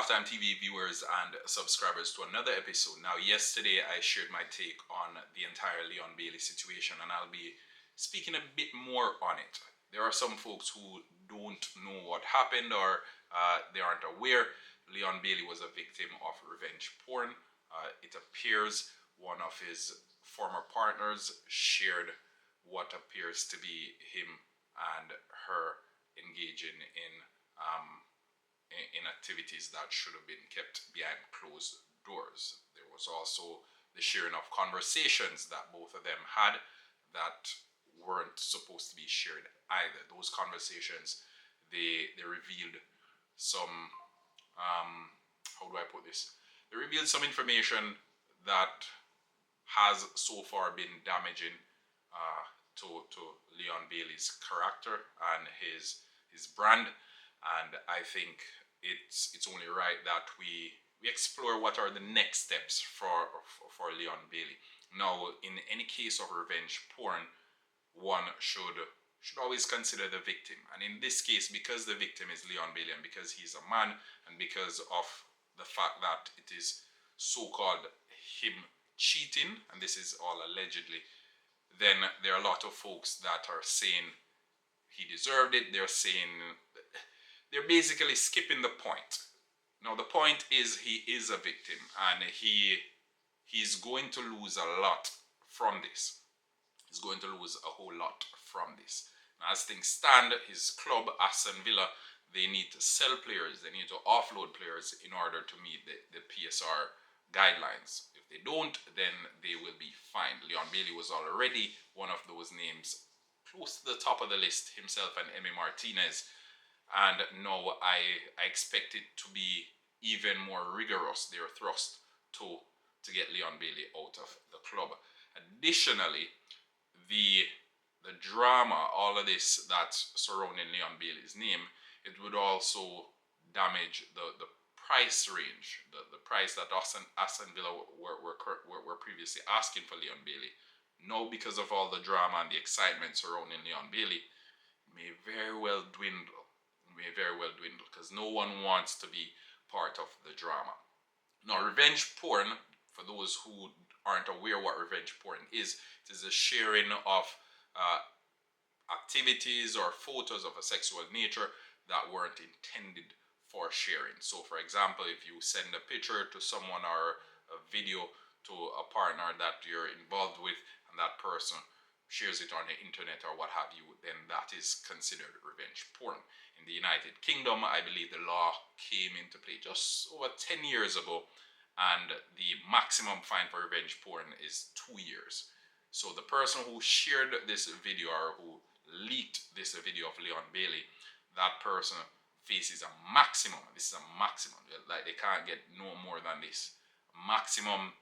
Halftime TV viewers and subscribers to another episode. Now, yesterday I shared my take on the entire Leon Bailey situation, and I'll be speaking a bit more on it. There are some folks who don't know what happened or they aren't aware. Leon Bailey was a victim of revenge porn. It appears one of his former partners shared what appears to be him and her engaging in activities that should have been kept behind closed doors. There was also the sharing of conversations that both of them had that weren't supposed to be shared either. Those conversations, they revealed some how do I put this? They revealed some information that has so far been damaging to Leon Bailey's character and his brand, and I think it's only right that we explore what are the next steps for Leon Bailey. Now, in any case of revenge porn, one should always consider the victim, and in this case, because the victim is Leon Bailey and because he's a man and because of the fact that it is so-called him cheating, and this is all allegedly, then there are a lot of folks that are saying he deserved it. They're basically skipping the point. Now the point is he is a victim and he's going to lose a lot from this. He's going to lose a whole lot from this. Now, as things stand, his club, Aston Villa, they need to sell players, they need to offload players in order to meet the PSR guidelines. If they don't, then they will be fined. Leon Bailey was already one of those names close to the top of the list, himself and Emi Martinez. And now I expect it to be even more rigorous, their thrust to get Leon Bailey out of the club. Additionally, the drama, all of this that's surrounding Leon Bailey's name, it would also damage the price range, the price that Aston Villa were previously asking for Leon Bailey. Now, because of all the drama and the excitement surrounding Leon Bailey, may very well dwindle. Because no one wants to be part of the drama. Now, revenge porn, for those who aren't aware what revenge porn is, it is a sharing of activities or photos of a sexual nature that weren't intended for sharing. So, for example, if you send a picture to someone or a video to a partner that you're involved with and that person shares it on the internet or what have you, then that is considered revenge porn. In the United Kingdom, I believe the law came into play just over 10 years ago, and the maximum fine for revenge porn is 2 years. So the person who shared this video or who leaked this video of Leon Bailey, that person faces a maximum. This is a maximum. Like, they can't get no more than this. Maximum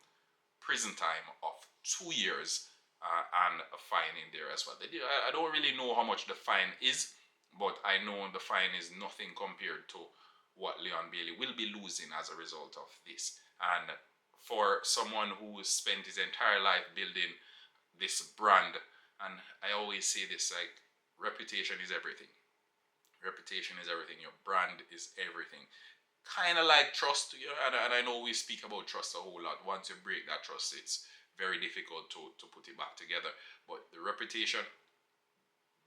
prison time of 2 years and a fine in there as well. I don't really know how much the fine is, but I know the fine is nothing compared to what Leon Bailey will be losing as a result of this. And for someone who spent his entire life building this brand, and I always say this, like, reputation is everything. Reputation is everything. Your brand is everything. Kind of like trust, and I know we speak about trust a whole lot. Once you break that trust, it's very difficult to put it back together. But the reputation,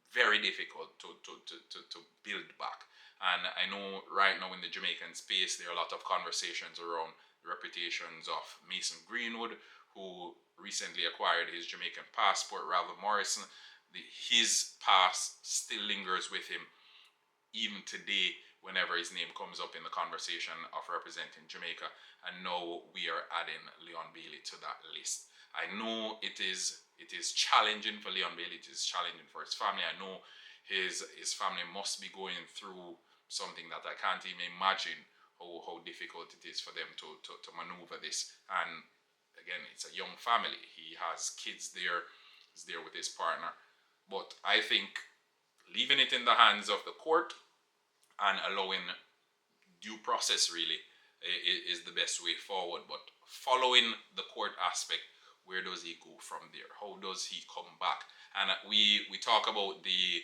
very difficult to build back. And I know right now in the Jamaican space, there are a lot of conversations around the reputations of Mason Greenwood, who recently acquired his Jamaican passport. Ravel Morrison, his past still lingers with him even today whenever his name comes up in the conversation of representing Jamaica. And now we are adding Leon Bailey to that list. I know it is challenging for Leon Bailey. It is challenging for his family. I know his family must be going through something that I can't even imagine how difficult it is for them to maneuver this. And again, it's a young family. He has kids there. He's there with his partner. But I think leaving it in the hands of the court and allowing due process really is the best way forward. But following the court aspect, where does he go from there? How does he come back? And we talk about the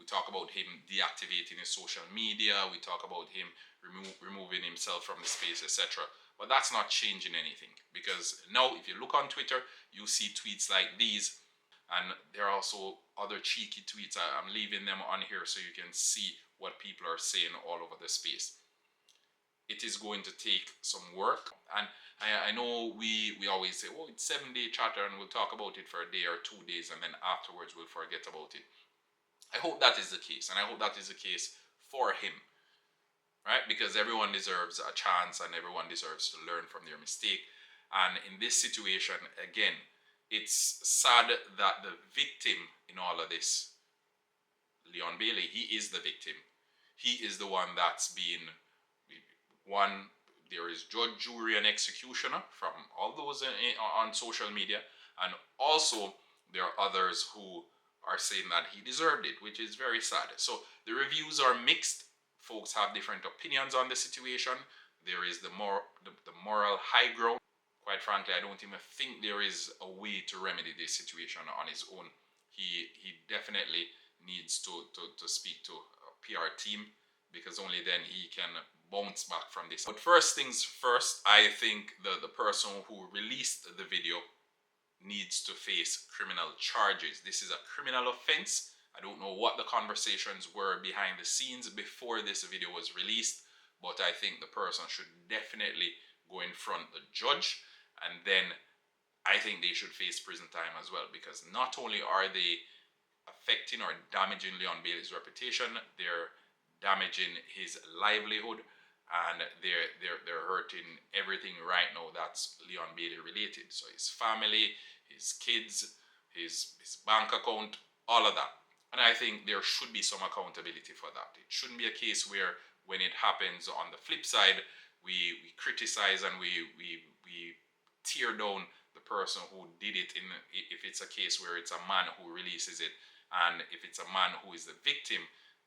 We talk about him deactivating his social media. We talk about him removing himself from the space, etc. But that's not changing anything, because now if you look on Twitter, you see tweets like these, and there are also other cheeky tweets. I'm leaving them on here so you can see what people are saying all over the space. It is going to take some work, and I know we always say, oh, it's 7-day chatter and we'll talk about it for a day or 2 days and then afterwards we'll forget about it. I hope that is the case, and I hope that is the case for him, right? Because everyone deserves a chance and everyone deserves to learn from their mistake. And in this situation, again, it's sad that the victim in all of this, Leon Bailey, he is the victim. He is the one that's been one. There is judge, jury, and executioner from all those on social media, and also there are others who are saying that he deserved it, which is very sad. So the reviews are mixed. Folks have different opinions on the situation. There is the moral high ground. Quite frankly, I don't even think there is a way to remedy this situation on his own. He definitely needs to speak to a PR team, because only then he can bounce back from this. But first things first, I think the person who released the video needs to face criminal charges. This is a criminal offense. I don't know what the conversations were behind the scenes before this video was released, but I think the person should definitely go in front of the judge, and then I think they should face prison time as well, because not only are they affecting or damaging Leon Bailey's reputation, they're damaging his livelihood, and they're hurting everything right now that's Leon Bailey related. So his family, his kids, his bank account, all of that. And I think there should be some accountability for that. It shouldn't be a case where when it happens on the flip side, we criticize and we tear down the person who did it, if it's a case where it's a man who releases it, and if it's a man who is the victim,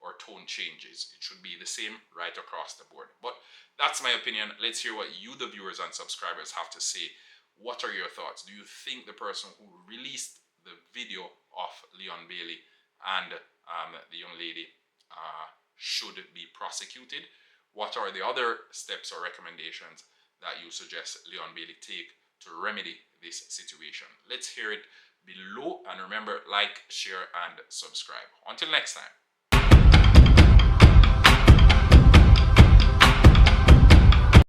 or tone changes. It should be the same right across the board. But that's my opinion. Let's hear what you, the viewers and subscribers, have to say. What are your thoughts? Do you think the person who released the video of Leon Bailey and the young lady should be prosecuted? What are the other steps or recommendations that you suggest Leon Bailey take to remedy this situation? Let's hear it below, and remember, like, share, and subscribe. Until next time.